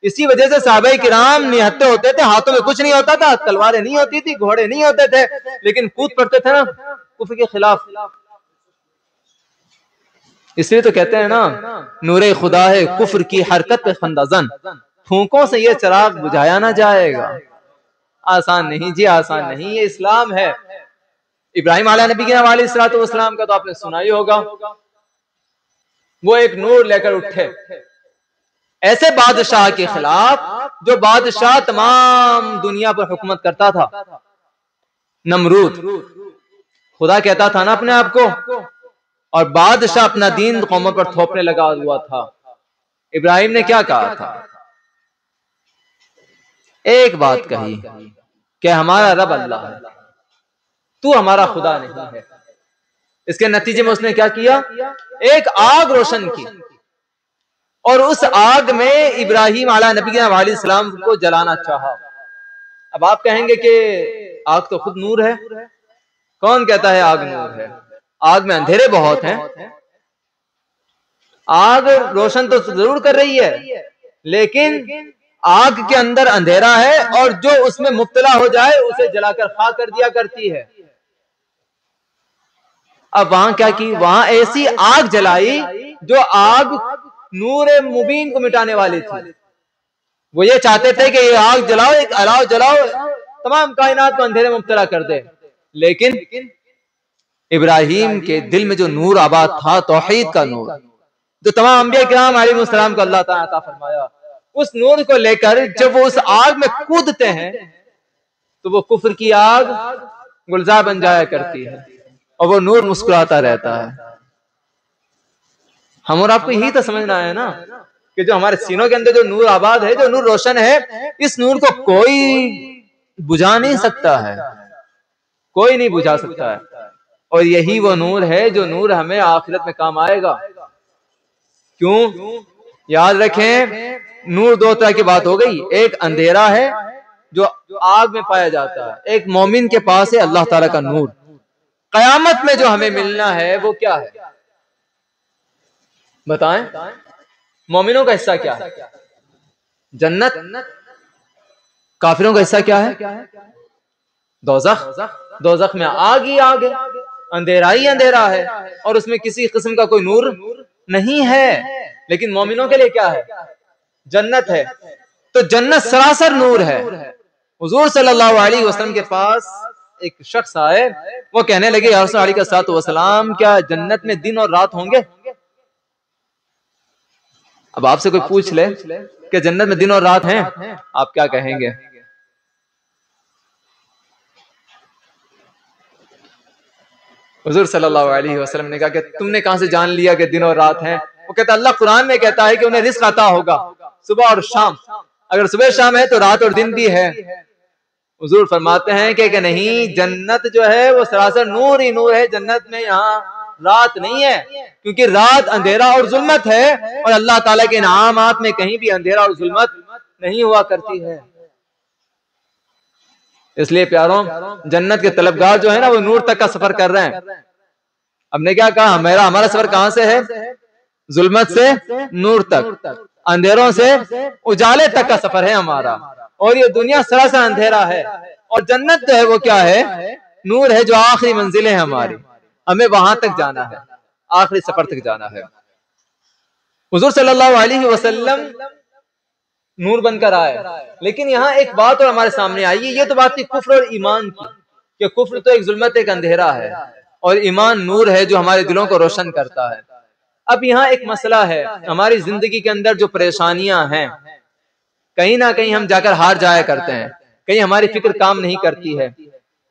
इसी वजह से सहाबाए किराम निहत्ते होते थे, हाथों में कुछ नहीं होता था, तलवारें नहीं होती थी, घोड़े नहीं होते थे, लेकिन कूद पड़ते थे ना कुफ्र के खिलाफ। इसलिए तो कहते हैं ना, नूरे खुदा है कुफ्र की हरकत पे खंदाजन, फूंकों से ये चिराग बुझाया ना जाएगा। आसान नहीं जी, आसान नहीं, ये इस्लाम है। इब्राहिम अलैहिस्सलाम का तो आपने सुना ही होगा, वो एक नूर लेकर उठे ऐसे बादशाह के खिलाफ जो बादशाह तमाम दुनिया पर हुकूमत करता था, नमरूद। खुदा कहता था ना अपने आप को, और बादशाह अपना दीन कौमों पर थोपने लगा हुआ था। इब्राहिम ने क्या कहा था, एक बात कही कि हमारा रब अल्लाह है, तू हमारा खुदा नहीं है। इसके नतीजे में उसने क्या किया, एक आग रोशन की, और उस आग में इब्राहिम अलैहिस्सलाम को जलाना चाहा। अब आप कहेंगे कि आग तो खुद नूर है, कौन कहता है आग नूर है? आग में अंधेरे बहुत हैं, आग रोशन तो जरूर कर रही है, लेकिन आग के अंदर अंधेरा है, और जो उसमें मुब्तला हो जाए उसे जलाकर खाक कर दिया करती है। अब वहां क्या की, वहां ऐसी आग जलाई जो आग नूर मुबीन को मिटाने वाली थी। वो ये चाहते थे कि ये आग जलाओ, एक अलाव जलाओ, तमाम कायनात को अंधेरे में मुब्तला कर दे। लेकिन इब्राहिम के दिल में जो नूर आबाद था, तौहीद का नूर, जो तमाम अंबिया किराम अलैहिस्सलाम को अल्लाह ताला अता फरमाया, उस नूर को लेकर जब वो उस आग में कूदते हैं तो वो कुफ्र की आग गुलजार बन जाया करती है और वो नूर मुस्कुराता रहता है। हम और आपको यही तो समझना है ना कि जो हमारे सीनों के अंदर जो नूर आबाद है, जो नूर रोशन है, इस नूर को कोई बुझा नहीं सकता है, कोई नहीं बुझा सकता है। और यही वो नूर है जो नूर हमें आखिरत में काम आएगा। क्यों? याद रखें, नूर दो तरह की बात हो गई। एक अंधेरा है जो आग में पाया जाता है, एक मोमिन के पास है अल्लाह ताला का नूर। कयामत में जो हमें मिलना है वो क्या है बताएं? मोमिनों का हिस्सा क्या है? जन्नत। काफिरों का हिस्सा क्या है? दोज़ख। दोज़ख में आग ही आग है, अंधेरा ही अंधेरा है और उसमें किसी किस्म का कोई नूर नहीं है। लेकिन मोमिनों के लिए क्या है? जन्नत है। तो जन्नत सरासर नूर है। हुजूर सल्लल्लाहु अलैहि वसल्लम के पास एक शख्स आए, वो कहने लगे, या रसूल अलैहि वसल्लम, क्या जन्नत में दिन और रात होंगे? अब आपसे कोई पूछ ले कि जन्नत में दिन और रात हैं, आप क्या कहेंगे? हुजूर सल्लल्लाहु अलैहि वसल्लम ने कहा कि तुमने कहां से जान लिया कि दिन और रात हैं? वो कहता, अल्लाह कुरान में कहता है कि उन्हें रिस्क अता होगा सुबह और शाम। अगर सुबह शाम है तो रात और दिन भी है। हुजूर फरमाते हैं कि नहीं, जन्नत जो है वो सरासर नूर ही नूर है। जन्नत में यहाँ रात नहीं है, क्योंकि रात अंधेरा और जुल्मत है और अल्लाह ताला के इनामात में कहीं भी अंधेरा और जुल्मत नहीं हुआ करती है। इसलिए प्यारों, जन्नत के तलबगार जो है ना, वो नूर तक का सफर कर रहे हैं। हमने क्या कहा, हमारा सफर कहां से है? जुल्मत से नूर तक, अंधेरों से उजाले तक का सफर है हमारा। और ये दुनिया सरासर अंधेरा है और जन्नत जो है वो क्या है? नूर है, जो आखिरी मंजिलें हैं हमारी। हमें वहां तक जाना है, आखिरी सफर तक जाना है। हुजूर सल्लल्लाहु अलैहि वसल्लम नूर बनकर आए। लेकिन यहाँ एक बात और हमारे सामने आई है। ये तो बात थी कुफ्र और ईमान की, कि कुफ्र तो एक जुल्मत, एक अंधेरा है, और ईमान नूर है जो हमारे दिलों को रोशन करता है। अब यहाँ एक मसला है, हमारी जिंदगी के अंदर जो परेशानियां हैं, कहीं ना कहीं हम जाकर हार जाया करते हैं, कहीं हमारी फिक्र काम नहीं करती है,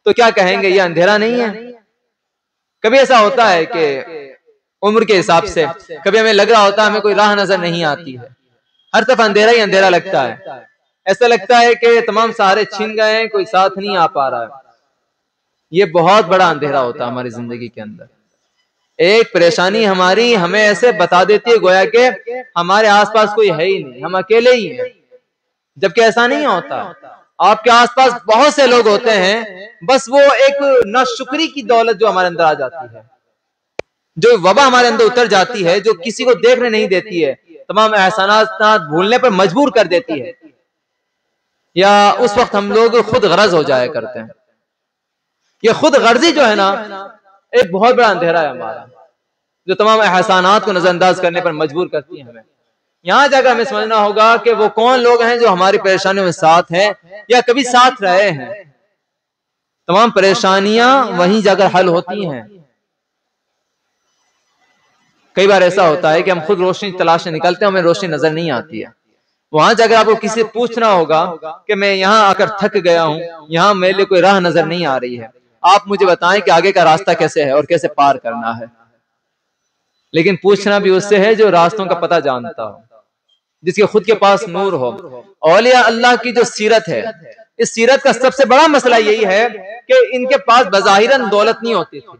तो क्या कहेंगे, ये अंधेरा नहीं है? कभी ऐसा होता है कि उम्र के हिसाब से कभी हमें लग रहा होता है हमें कोई राह नजर नहीं आती है, हर तरफ अंधेरा ही अंधेरा लगता है। ऐसा लगता है कि तमाम सहारे छिन गए हैं, कोई साथ नहीं आ पा रहा है। ये बहुत बड़ा अंधेरा होता है हमारी जिंदगी के अंदर। एक परेशानी हमारी हमें ऐसे बता देती है गोया कि हमारे आसपास कोई है ही नहीं, हम अकेले ही हैं। जबकि ऐसा नहीं होता, आपके आसपास बहुत से लोग होते हैं, बस वो एक नाशुक्री की दौलत जो हमारे अंदर आ जाती है, जो वबा हमारे अंदर उतर जाती है, जो किसी को देखने नहीं देती है, तमाम एहसानात भूलने पर मजबूर कर देती है, या उस वक्त हम लोग खुद गरज हो जाया करते हैं। ये खुद गर्जी जो है ना, एक बहुत बड़ा अंधेरा है हमारा, जो तमाम एहसानात को नजरअंदाज करने पर मजबूर करती है हमें। यहाँ जाकर हमें समझना होगा कि वो कौन लोग हैं जो हमारी परेशानियों में साथ हैं या कभी साथ रहे हैं। तमाम परेशानियां वहीं जाकर हल होती हैं। कई बार ऐसा होता है कि हम खुद रोशनी तलाशने निकलते हैं, हमें रोशनी नजर नहीं आती है। वहां जाकर आपको किसी से पूछना होगा कि मैं यहाँ आकर थक गया हूँ, यहाँ मेरे लिए कोई राह नजर नहीं आ रही है, आप मुझे बताएं कि आगे का रास्ता कैसे है और कैसे पार करना है। लेकिन पूछना भी उससे है जो रास्तों का पता जानता हो, जिसके खुद के पास नूर हो। औलिया अल्लाह की जो सीरत है, इस सीरत का सबसे बड़ा मसला यही है कि इनके पास बज़ाहिरन दौलत नहीं होती थी,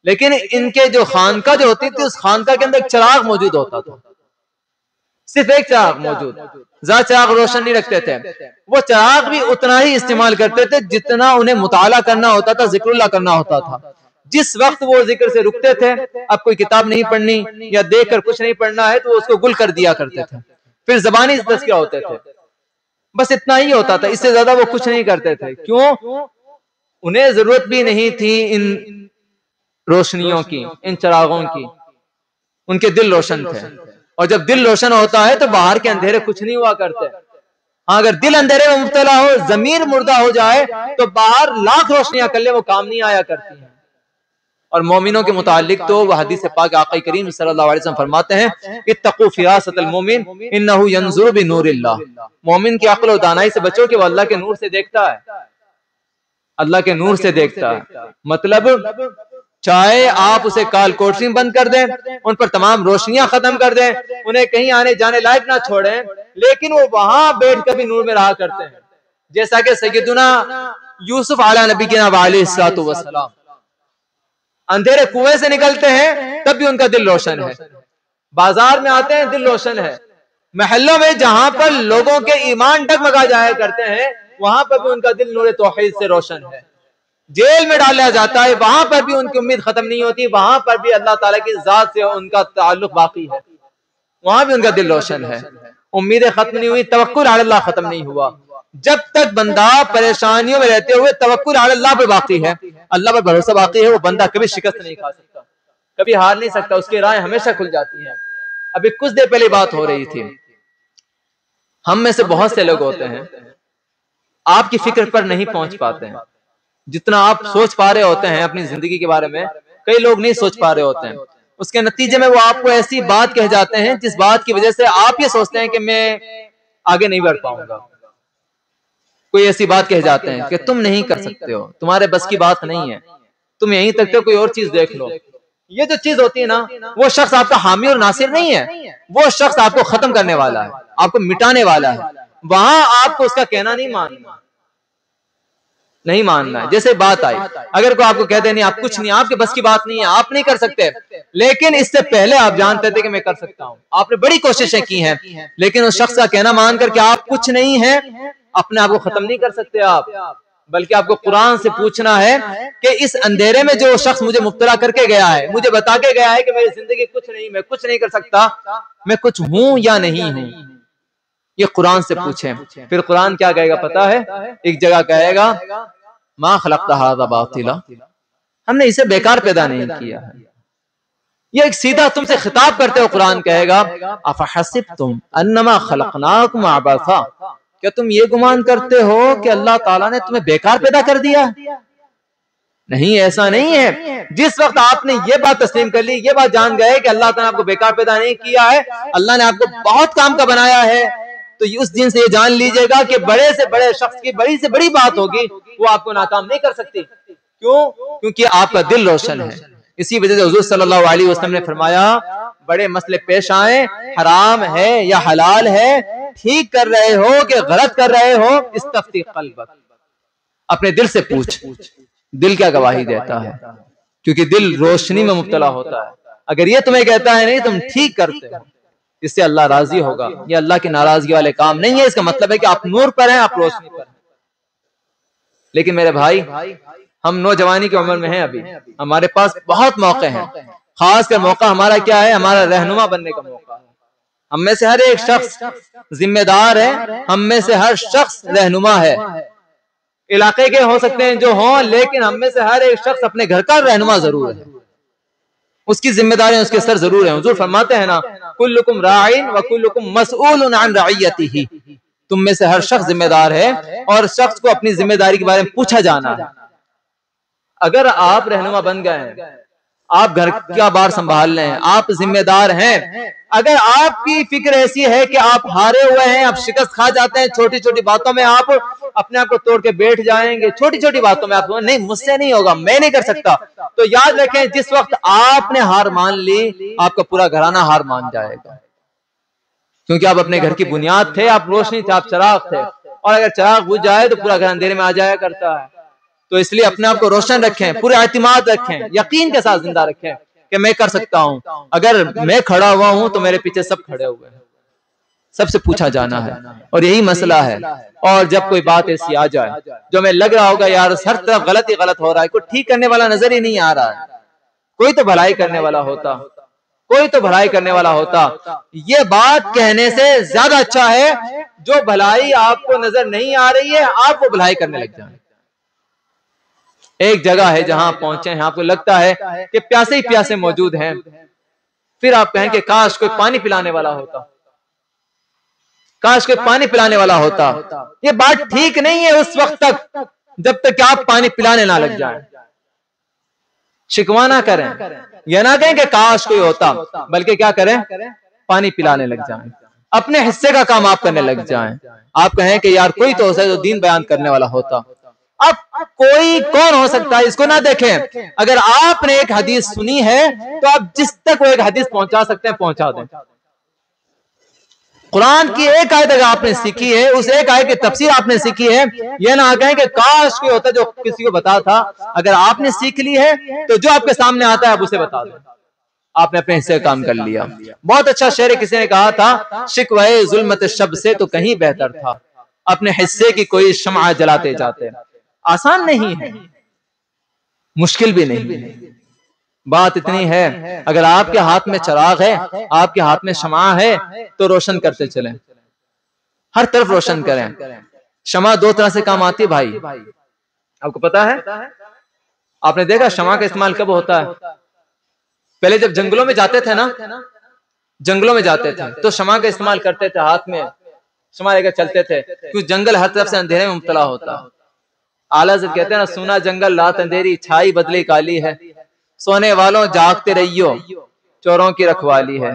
लेकिन इनके जो खानका जो होती थी, उस खानका के अंदर एक चिराग मौजूद होता था, सिर्फ एक चिराग मौजूद, ज्यादा चिराग रोशन नहीं रखते थे। वो चिराग भी उतना ही इस्तेमाल करते थे जितना उन्हें मुताला करना होता था, जिक्रुल्लाह करना होता था। जिस वक्त वो जिक्र से रुकते थे, अब कोई किताब नहीं पढ़नी या देखकर कुछ नहीं पढ़ना है, तो वो उसको गुल कर दिया करते थे। फिर ज़बानी तज़किया होते थे, बस इतना ही होता था, इससे ज्यादा वो कुछ नहीं करते थे। क्यों? उन्हें जरूरत भी नहीं थी इन रोशनियों की, इन चिरागों की, उनके दिल रोशन थे। और जब दिल रोशन होता है तो बाहर के अंधेरे कुछ नहीं हुआ करते। हाँ, अगर दिल अंधेरे में मुब्तला हो, जमीर मुर्दा हो जाए, तो बाहर लाख रोशनियां कर ले वो काम नहीं आया करती हैं। और मोमिनों के मुतालिक तो वह हदीस पाक आक़ा करीम सल्लल्लाहु अलैहि वसल्लम फरमाते हैं, इत्तक़ू फ़िरासतल मोमिन इन्नहु यंज़ुरु बिनूरिल्लाह। मोमिन की अक्ल और दानाई से बचो कि वो अल्लाह के नूर से देखता है, अल्लाह के नूर से देखता है। मतलब चाहे आप उसे काल कोठरी में बंद कर दें, उन पर तमाम रोशनियां खत्म कर दें, उन्हें कहीं आने जाने लायक ना छोड़ें, लेकिन वो वहां बैठ कर भी नूर में रहा करते हैं। जैसा कि सैयदुना यूसुफ आला नबी के अलैहिस्सलातु वस्सलाम अंधेरे कुएं से निकलते हैं तब भी उनका दिल रोशन है, बाजार में आते हैं दिल रोशन है, महल्लों में जहां पर लोगों के ईमान डगमगा जाया करते हैं वहां पर भी उनका दिल नूर तौहीद से रोशन है। जेल में डाला जाता है वहां पर भी उनकी उम्मीद खत्म नहीं होती, वहां पर भी अल्लाह ताला की जात से उनका ताल्लुक बाकी है, वहां भी उनका दिल रोशन है। उम्मीदें खत्म नहीं हुई, तवक्कुल अल्लाह खत्म नहीं हुआ। जब तक बंदा परेशानियों में रहते हुए तवक्कुल अल्लाह पे बाकी है, अल्लाह पर भरोसा बाकी है, वो बंदा कभी शिकस्त नहीं खा सकता, कभी हार नहीं सकता, उसकी राहें हमेशा खुल जाती हैं। अभी कुछ देर पहले बात हो रही थी, हम में से बहुत से लोग होते हैं आपकी फिक्र पर नहीं पहुंच पाते हैं, जितना आप सोच पा रहे होते हैं अपनी जिंदगी के बारे में, कई लोग नहीं सोच पा रहे होते हैं। उसके नतीजे में वो आपको ऐसी बात कह जाते हैं जिस बात की वजह से आप ये सोचते हैं कि मैं आगे नहीं बढ़ पाऊंगा। कोई ऐसी बात कह जाते हैं कि तुम नहीं कर सकते हो, तुम्हारे बस की बात नहीं है, तुम यहीं तक तो कोई और चीज देख लो। ये जो चीज होती है ना, वो शख्स आपका हामी और नासिर नहीं है, वो शख्स आपको खत्म करने वाला है, आपको मिटाने वाला है। वहां आपको उसका कहना नहीं मानना है। जैसे बात आई, अगर कोई आपको कहते नहीं आप कुछ नहीं, आपके बस की बात नहीं है, आप नहीं कर सकते, लेकिन इससे पहले आप जानते थे कि मैं कर सकता हूं, आपने बड़ी कोशिशें की हैं, लेकिन उस शख्स का कहना मानकर कि आप कुछ नहीं है, अपने आप को खत्म नहीं कर सकते आप, बल्कि आपको कुरान से पूछना है कि इस अंधेरे में जो शख्स मुझे मुब्तला करके गया है, मुझे बता के गया है कि मेरी जिंदगी कुछ नहीं, मैं कुछ नहीं कर सकता, मैं कुछ हूं या नहीं हूं, ये कुरान से पूछें। फिर कुरान क्या कहेगा पता है? एक जगह कहेगा मा खलक़्ता हाज़ा बातिला, हमने इसे बेकार पैदा नहीं किया है। ये एक सीधा तुमसे खिताब करते हो कुरान कहेगा अफ़हसिबतुम अन्नमा खलक़नाकुम अबसा, क्या तुम ये गुमान करते हो कि अल्लाह ताला ने तुम्हें बेकार पैदा कर दिया? नहीं, ऐसा नहीं है। जिस वक्त आपने ये बात तस्लीम कर ली, ये बात जान गए कि अल्लाह ताला ने आपको बेकार पैदा नहीं किया है, अल्लाह ने आपको बहुत काम का बनाया है, तो उस दिन से ये जान लीजिएगा कि बड़े से बड़े शख्स की बड़ी से बड़ी बात होगी, वो आपको नाकाम नहीं कर सकती। क्यों? क्योंकि आपका दिल रोशन है। इसी वजह से हुज़ूर सल्लल्लाहु अलैहि वसल्लम ने फरमाया, बड़े मसले पेश आए, हराम है या हलाल है, ठीक कर रहे हो कि गलत कर रहे हो, इस्तफ्ती क़ल्बक, अपने दिल से पूछ, दिल क्या गवाही देता है, क्योंकि दिल रोशनी में मुब्तला होता है। अगर ये तुम्हें कहता है नहीं तुम ठीक करते हो, इससे अल्लाह राजी होगा। ये अल्लाह की नाराजगी वाले काम नहीं है, इसका मतलब है कि आप नूर पर हैं, आप रोशनी पर हैं। लेकिन मेरे भाई, हम नौजवानी की उम्र में हैं, अभी हमारे पास बहुत मौके हैं। खासकर मौका हमारा क्या है? हमारा रहनुमा बनने का मौका है। हम में से हर एक शख्स जिम्मेदार है, हम में से हर शख्स रहनुमा है। इलाके के हो सकते हैं जो हों, लेकिन हम में से हर एक शख्स अपने घर का रहनुमा जरूर है, उसकी जिम्मेदारियां उसके सर जरूर है। हुजूर फरमाते हैं ना, कुल्लुकुम राइन व कुल्लुकुम मसऊलुन अन रइयतिही, तुम में से हर शख्स जिम्मेदार है और शख्स को अपनी जिम्मेदारी के बारे में पूछा जाना है। अगर आप रहनुमा बन गए हैं, आप घर का बार संभाल रहे हैं, आप जिम्मेदार हैं, अगर आपकी फिक्र ऐसी है कि आप हारे हुए हैं, आप शिकस्त खा जाते हैं, छोटी छोटी बातों में आप अपने आप को तोड़ के बैठ जाएंगे, छोटी छोटी बातों में आप नहीं मुझसे नहीं होगा, मैं नहीं कर सकता, तो याद रखें जिस वक्त आपने हार मान ली, आपका पूरा घराना हार मान जाएगा। क्योंकि आप अपने घर की बुनियाद थे, आप रोशनी थे, आप चिराग थे, और अगर चिराग बुझ जाए तो पूरा घर अंधेरे में आ जाया करता है। तो इसलिए अपने आप को रोशन रखें, पूरे एतमाद रखें, यकीन के साथ जिंदा रखें कि मैं कर सकता हूं। अगर मैं खड़ा हुआ हूं तो मेरे पीछे सब खड़े हुए हैं, सबसे पूछा जाना है, और यही मसला है। और जब कोई बात ऐसी आ जाए जो हमें लग रहा होगा यार हर तरफ गलत ही गलत हो रहा है, कोई ठीक करने वाला नजर ही नहीं आ रहा है, कोई तो भलाई करने वाला होता, कोई तो भलाई करने वाला होता, ये बात कहने से ज्यादा अच्छा है जो भलाई आपको नजर नहीं आ रही है, आप वो भलाई करने लग जाए। एक जगह है जहां पहुंचे हैं, आपको लगता है कि प्यासे ही प्यासे मौजूद हैं, फिर आप कहें कि काश कोई पानी पिलाने वाला होता, काश कोई पानी पिलाने वाला होता। ये बात ठीक नहीं है उस वक्त तक जब तक कि आप पानी पिलाने ना लग जाएं। शिकवा ना करें, यह ना कहें कि काश कोई होता, बल्कि क्या करें, पानी पिलाने लग जाएं, अपने हिस्से का काम आप करने लग जाएं। आप कहें कि यार कोई तो जो दीन बयान करने वाला होता। अब कोई कौन हो सकता है, इसको ना देखें। अगर आपने एक हदीस सुनी है तो आप जिस तक वो एक हदीस पहुंचा सकते हैं पहुंचा दें। कुरान की एक आयत अगर आपने सीखी है, उस एक आयत की तफसीर आपने सीखी है, यह ना कहें कि काश कोई होता जो किसी को बता था। अगर आपने सीख ली है तो जो आपके सामने आता है आप उसे बता दें, आपने अपने हिस्से का काम कर लिया। बहुत अच्छा शेर किसी ने कहा था, शिकवे जुल्मत शब से तो कहीं बेहतर था अपने हिस्से की कोई शम्आ जलाते जाते। आसान नहीं है, मुश्किल भी नहीं है। बात इतनी है, अगर आपके हाथ में चिराग है, आपके हाथ में शमा है, तो रोशन करते चलें, हर तरफ रोशन करें। शमा दो तरह से काम आती है भाई, आपको पता है? आपने देखा शमा का इस्तेमाल कब होता है? पहले जब जंगलों में जाते थे ना, जंगलों में जाते थे तो शमा का इस्तेमाल करते थे, हाथ में शमा लेकर चलते थे, क्योंकि जंगल हर तरफ से अंधेरे में मुब्तला होता। आला से कहते हैं ना, सुना जंगल रात अंधेरी, छाई बदली काली है, सोने वालों जागते रहियो, चोरों की रखवाली है।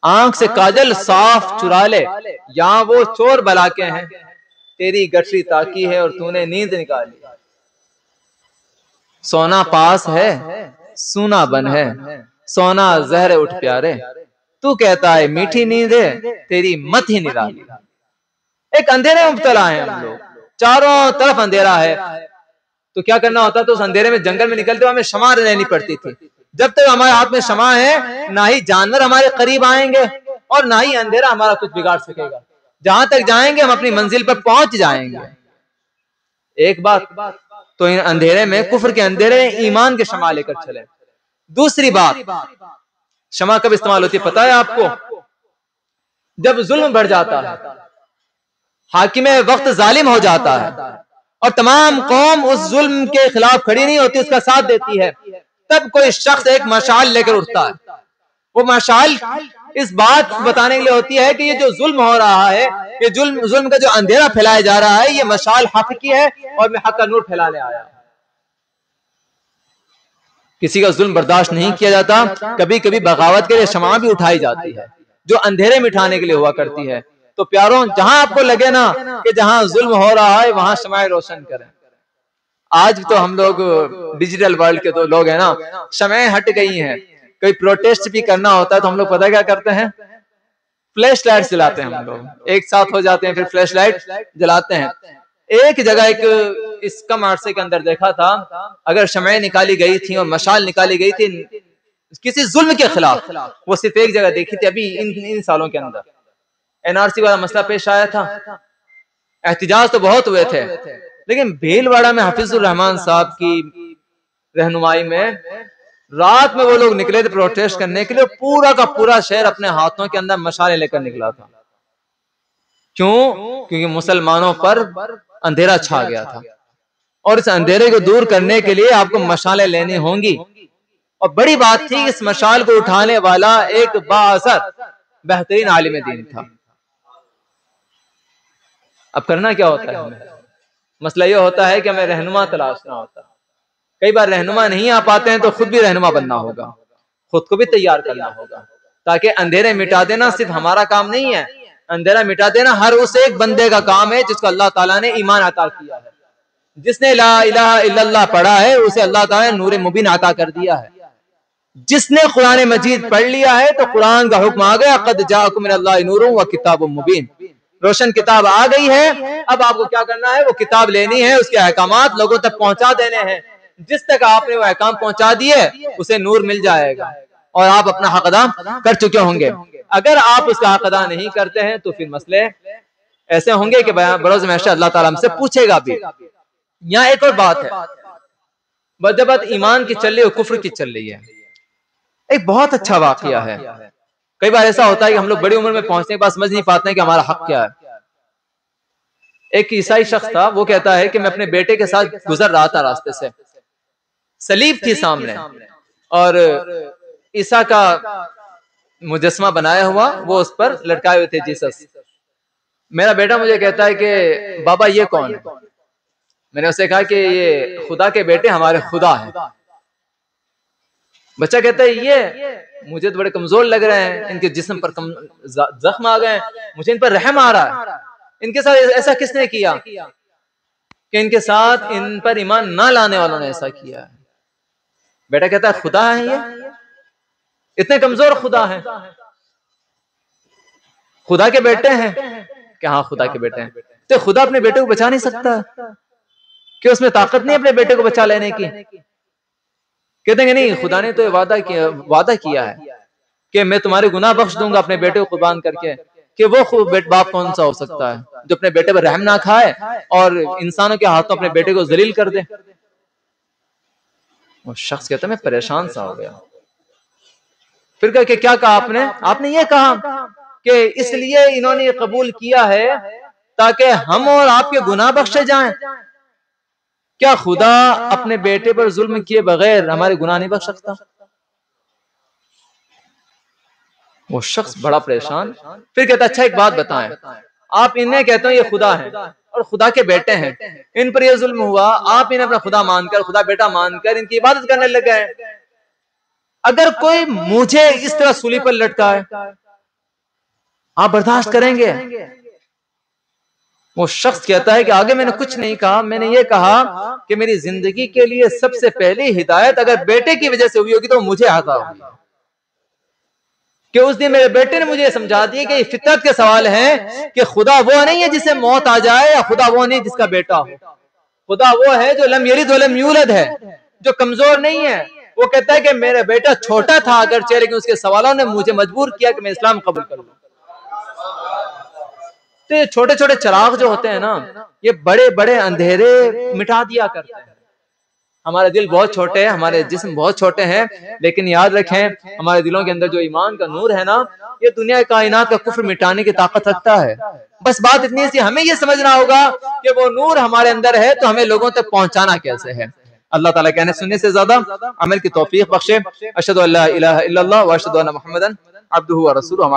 आंख से काजल साफ चुरा ले, यहाँ वो चोर बला के हैं, तेरी गठरी ताकी है और तूने नींद निकाली। सोना पास है सूना बन है, सोना जहर उठ प्यारे, तू कहता है मीठी नींद है, तेरी मत ही निराली। एक अंधेरे में मुब्तला है हम लोग, चारों तरफ अंधेरा है, तो क्या करना होता? तो उस अंधेरे में जंगल में निकलते हुए हमें शमा लेनी पड़ती थी। जब तक हमारे हाथ में शमा है, ना ही जानवर हमारे करीब आएंगे और ना ही अंधेरा हमारा कुछ बिगाड़ सकेगा। जहां तक जाएंगे हम अपनी मंजिल पर पहुंच जाएंगे। एक बात तो इन अंधेरे में, कुफ्र के अंधेरे में ईमान के शमा लेकर चले। दूसरी बात, शमा कब इस्तेमाल होती है पता है आपको? जब जुल्म बढ़ जाता है, हाकिम वक्त जालिम हो जाता है और तमाम कौम उस जुल्म के खिलाफ खड़ी नहीं होती, उसका साथ देती है, तब कोई शख्स एक मशाल लेकर उठता है। वो मशाल इस बात बताने के लिए होती है कि ये जो जुल्म हो रहा है, ये जुल्म का जो अंधेरा फैलाया जा रहा है, ये मशाल हक की है और मैं हक का नूर फैलाने आया। किसी का जुल्म बर्दाश्त नहीं किया जाता। कभी कभी बगावत के लिए शमा भी उठाई जाती है, जो अंधेरे मिटाने के लिए हुआ करती है। तो प्यारों, जहां आपको लगे ना कि जहां जुल्म हो रहा है वहां शमाए रोशन करें। आज तो हम लोग डिजिटल वर्ल्ड के तो लोग हैं ना, शमाएं हट गई हैं। कोई प्रोटेस्ट भी करना होता है तो हम लोग पता क्या करते हैं? फ्लैश लाइट जलाते हैं। हम लोग एक साथ हो जाते हैं, फिर फ्लैश लाइट जलाते हैं। एक जगह एक इस कम अरसे के अंदर देखा था, अगर शमाएं निकाली गई थी और मशाल निकाली गई थी किसी जुल्म के खिलाफ, वो सिर्फ एक जगह देखी थी अभी इन सालों के अंदर। एनआरसी वाला मसला पेश आया था, एहतिजाज तो बहुत हुए थे, लेकिन भीलवाड़ा में हफीजुर रहमान साहब की रहनुमाई में रात में वो लोग निकले थे प्रोटेस्ट करने के लिए। पूरा का पूरा शहर अपने हाथों के अंदर मशाले लेकर निकला था। क्यों? क्योंकि मुसलमानों पर अंधेरा छा गया था और इस अंधेरे को दूर करने के लिए आपको मशाले लेनी होंगी। और बड़ी बात थी, इस मशाल को उठाने वाला एक बाअसर बेहतरीन आलिम दीन था। अब करना क्या होता है हमें? मसला यह होता है कि हमें रहनुमा तलाशना होता है। कई बार रहनुमा नहीं आ पाते हैं तो खुद भी रहनुमा बनना होगा, खुद को भी तैयार करना होगा, ताकि अंधेरे मिटा देना सिर्फ हमारा काम नहीं है। अंधेरा मिटा देना हर उस एक बंदे का काम है जिसको अल्लाह ताला ने ईमान अता किया है। जिसने ला इलाहा इल्लल्लाह पढ़ा है उसे अल्लाह ताला ने नूर मुबीन अता कर दिया है। जिसने कुरान मजीद पढ़ लिया है तो कुरान का हुक्म आ गया, क़द जाअकुम मिनल्लाहि नूरुन व किताबुम मुबीन, रोशन किताब आ गई है। अब आपको क्या करना है? वो किताब लेनी है, उसके अहकामात लोगों तक पहुंचा देने हैं। जिस तक आपने वो अहकाम पहुंचा दिए उसे नूर मिल जाएगा और आप अपना हक अदा कर चुके होंगे। अगर आप उसका हक अदा नहीं करते हैं तो फिर मसले ऐसे होंगे कि बरोज़ महशर अल्लाह ताला हमसे पूछेगा भी। यहाँ एक और बात है, बदबत ईमान की चल रही और कुफ्र की चल रही है। एक बहुत अच्छा वाकया है। कई बार ऐसा होता है कि हम लोग बड़ी उम्र में पहुंचने के बाद समझ नहीं पाते हैं कि हमारा हक क्या है। एक ईसाई शख्स था, वो कहता है कि मैं अपने बेटे के साथ गुजर रहा था रास्ते से, सलीब थी सामने और ईसा का मुजस्मा बनाया हुआ, वो उस पर लटकाए हुए थे जीसस। मेरा बेटा मुझे कहता है कि बाबा ये कौन है? मैंने उससे कहा कि ये खुदा के बेटे हमारे खुदा हैं। बच्चा कहता है ये मुझे तो बड़े कमजोर लग रहे हैं, इनके जिस्म पर जख्म आ गए, मुझे इन पर रहम आ रहा है। इनके साथ ऐसा किसने किया कि इनके साथ इन पर ईमान ना लाने वालों ने ऐसा किया? बेटा कहता है खुदा है ये, इतने कमजोर खुदा है, खुदा के बेटे हैं कि हाँ खुदा के बेटे हैं। तो खुदा अपने बेटे को बचा नहीं सकता कि उसमें ताकत नहीं अपने बेटे को बचा लेने की? कहते हैं नहीं, खुदा ने तो वादा किया है कि मैं तुम्हारे गुनाह बख्श दूंगा अपने बेटे को कुर्बान करके। कि वो बाप कौन सा हो सकता है जो अपने बेटे पर रहम ना खाए और इंसानों के हाथों अपने बेटे को जलील कर दे? वो शख्स कहता है मैं परेशान सा हो गया। फिर कहा कि क्या कहा आपने? आपने ये कहा कि इसलिए इन्होंने ये कबूल किया है ताकि हम और आपके गुनाह बख्शे जाएं। क्या खुदा अपने बेटे पर जुल्म किए बगैर हमारे गुनाह नहीं बख्श सकता? वो शख्स बड़ा परेशान। फिर कहता अच्छा एक बात बताएं, आप इन्हें कहते हो ये खुदा है और खुदा के बेटे हैं, इन पर ये जुल्म हुआ, आप इन्हें अपना खुदा मानकर, खुदा बेटा मानकर इनकी इबादत करने लग गए। अगर कोई मुझे इस तरह सूली पर लटकाए, आप बर्दाश्त करेंगे? वो शख्स कहता है कि आगे मैंने कुछ नहीं कहा, मैंने ये कहा कि मेरी जिंदगी के लिए सबसे पहली हिदायत अगर बेटे की वजह से हुई होगी तो मुझे आता हुई, कि उस दिन मेरे बेटे ने मुझे समझा दिया कि ये फितरत के सवाल हैं कि खुदा वो नहीं है जिसे मौत आ जाए, या खुदा वो नहीं जिसका बेटा हो। खुदा वो है जो लम यलिद वलम यूलद है, जो कमजोर नहीं है। वो कहता है कि मेरा बेटा छोटा था अगरचे, लेकिन उसके सवालों ने मुझे मजबूर किया कि मैं इस्लाम कबूल कर लूं। तो ये छोटे छोटे चिराग जो होते हैं ना, ये बड़े बड़े अंधेरे मिटा दिया करते हैं। हमारे दिल बहुत छोटे हैं, हमारे जिस्म बहुत छोटे हैं, लेकिन याद रखें हमारे दिलों के अंदर जो ईमान का नूर है ना, ये दुनिया कायनात का कुफ्र मिटाने की ताकत रखता है। बस बात इतनी सी, हमें ये समझना होगा कि वो नूर हमारे अंदर है तो हमें लोगों तक पहुंचाना कैसे है। अल्लाह ताला कहने सुनने से ज्यादा अमल की तौफीक बख्शे। अशहदु अल्ला इलाहा इल्लल्लाह व अशहदु अन्ना मुहम्मदन अब्दुहु व रसूलुहु।